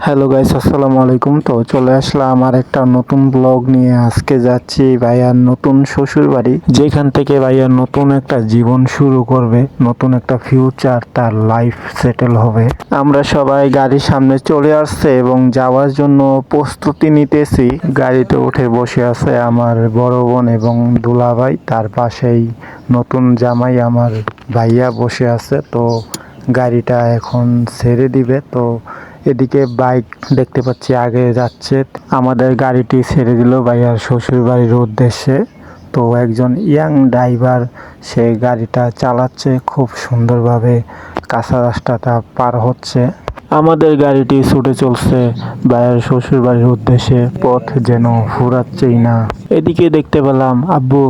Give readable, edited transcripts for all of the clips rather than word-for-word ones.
Hello guys, আসসালামু আলাইকুম। তো চলে আসলাম আমার একটা নতুন ব্লগ নিয়ে। আজকে যাচ্ছি ভাইয়ার নতুন শ্বশুর বাড়ি, যেখান থেকে ভাইয়ার নতুন একটা জীবন শুরু করবে, নতুন একটা ফিউচার, তার লাইফ সেটেল হবে। আমরা সবাই গাড়ির সামনে চলে আসছে এবং যাওয়ার জন্য প্রস্তুতি নিতেছি। গাড়িতে উঠে বসে আছে আমার বড় বোন এবং দুলাভাই, তার পাশেই নতুন জামাই আমার ভাইয়া বসে আছে। তো গাড়িটা এখন ছেড়ে দিবে। তো এদিকে বাইক দেখতে পাচ্ছি আগে যাচ্ছে। আমাদের গাড়িটি ছেড়ে দিল ভাইয়ার শ্বশুর বাড়ির উদ্দেশ্যে। তো একজন ইয়াং ড্রাইভার সে গাড়িটা চালাচ্ছে, খুব সুন্দরভাবে কাঁচা রাস্তাটা পার হচ্ছে। আমাদের গাড়িটি ছুটে চলছে ভাইয়ার শ্বশুর বাড়ির উদ্দেশ্যে, পথ যেন ফুরাচ্ছেই না। এদিকে দেখতে পেলাম আব্বু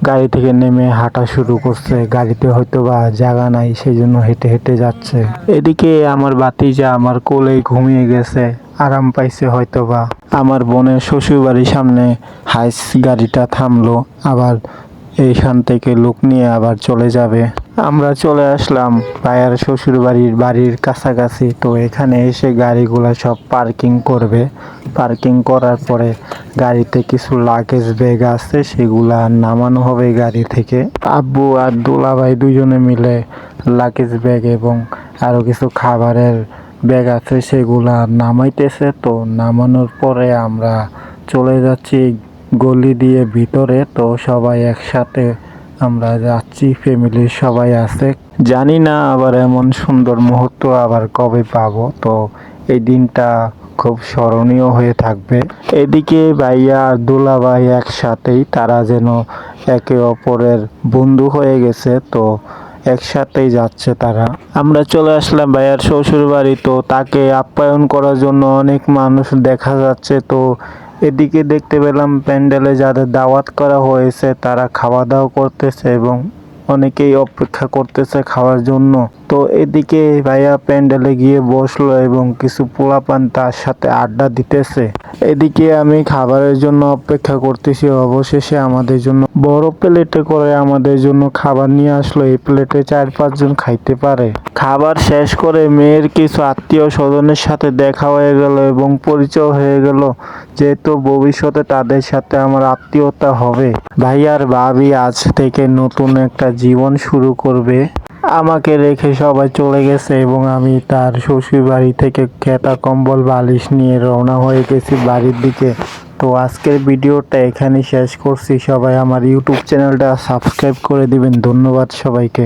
গাড়ি থেকে নেমে হাঁটা শুরু করছে। গাড়িতে হয়তো বা জায়গা নাই, সেই জন্য হেঁটে হেঁটে যাচ্ছে। এদিকে আমার ভাতিজা আমার কোলেই ঘুমিয়ে গেছে, আরাম পাইছে হয়তো বা। আমার বোনের শ্বশুর বাড়ির সামনে হাইস গাড়িটা থামলো, আবার এইখান থেকে লোক নিয়ে আবার চলে যাবে। আমরা চলে আসলাম ভাইয়ার শ্বশুর বাড়ির কাছাকাছি। তো এখানে এসে গাড়িগুলা সব পার্কিং করবে। পার্কিং করার পরে গাড়িতে কিছু লাগেজ ব্যাগ আছে, সেগুলা নামানো হবে গাড়ি থেকে। আব্বু আর দুলাভাই দুজনে মিলে লাগেজ ব্যাগ এবং আরো কিছু খাবারের ব্যাগ আছে সেগুলা নামাইতেছে। তো নামানোর পরে আমরা চলে যাচ্ছি গলি দিয়ে ভিতরে। তো সবাই একসাথে আমরা যাচ্ছি, ফ্যামিলির সবাই আছে। জানি না আবার এমন সুন্দর মুহূর্ত আবার কবে পাবো। তো এই দিনটা খুব স্মরণীয় হয়ে থাকবে। এদিকে ভাইয়া আর দুলাভাই একসাথেই, তারা যেন একে অপরের বন্ধু হয়ে গেছে। তো একসাথেই যাচ্ছে তারা। আমরা চলে আসলাম ভাইয়ার শ্বশুর বাড়ি। তো তাকে আপ্যায়ন করার জন্য অনেক মানুষ দেখা যাচ্ছে। তো এদিকে দেখতে পেলাম প্যান্ডেলে যাদের দাওয়াত করা হয়েছে তারা খাওয়া দাওয়া করতেছে এবং অনেকেই অপেক্ষা করতেছে খাওয়ার জন্য। তো এদিকে ভাইয়া প্যান্ডেলে গিয়ে বসলো এবং কিছু পোলাপান তার সাথে আড্ডা দিতেছে। এদিকে আমি খাবারের জন্য অপেক্ষা করতেছি। অবশেষে আমাদের জন্য বড় প্লেটে করে আমাদের জন্য খাবার নিয়ে আসলো। এই প্লেটে 4-5 জন খাইতে পারে। খাবার শেষ করে মেয়ের কিছু আত্মীয় স্বজনের সাথে দেখা হয়ে গেল এবং পরিচয় হয়ে গেল, যেহেতু ভবিষ্যতে তাদের সাথে আমার আত্মীয়তা হবে। ভাইয়ার ভাবি আজ থেকে নতুন একটা জীবন শুরু করবে। আমাকে রেখে সবাই চলে গেছে এবং আমি তার শ্বশুর বাড়ি থেকে খেতা কম্বল বালিশ নিয়ে রওনা হয়ে গেছি বাড়ির দিকে। তো আজকের ভিডিওটা এখানেই শেষ করছি। সবাই আমার ইউটিউব চ্যানেলটা সাবস্ক্রাইব করে দিবেন। ধন্যবাদ সবাইকে।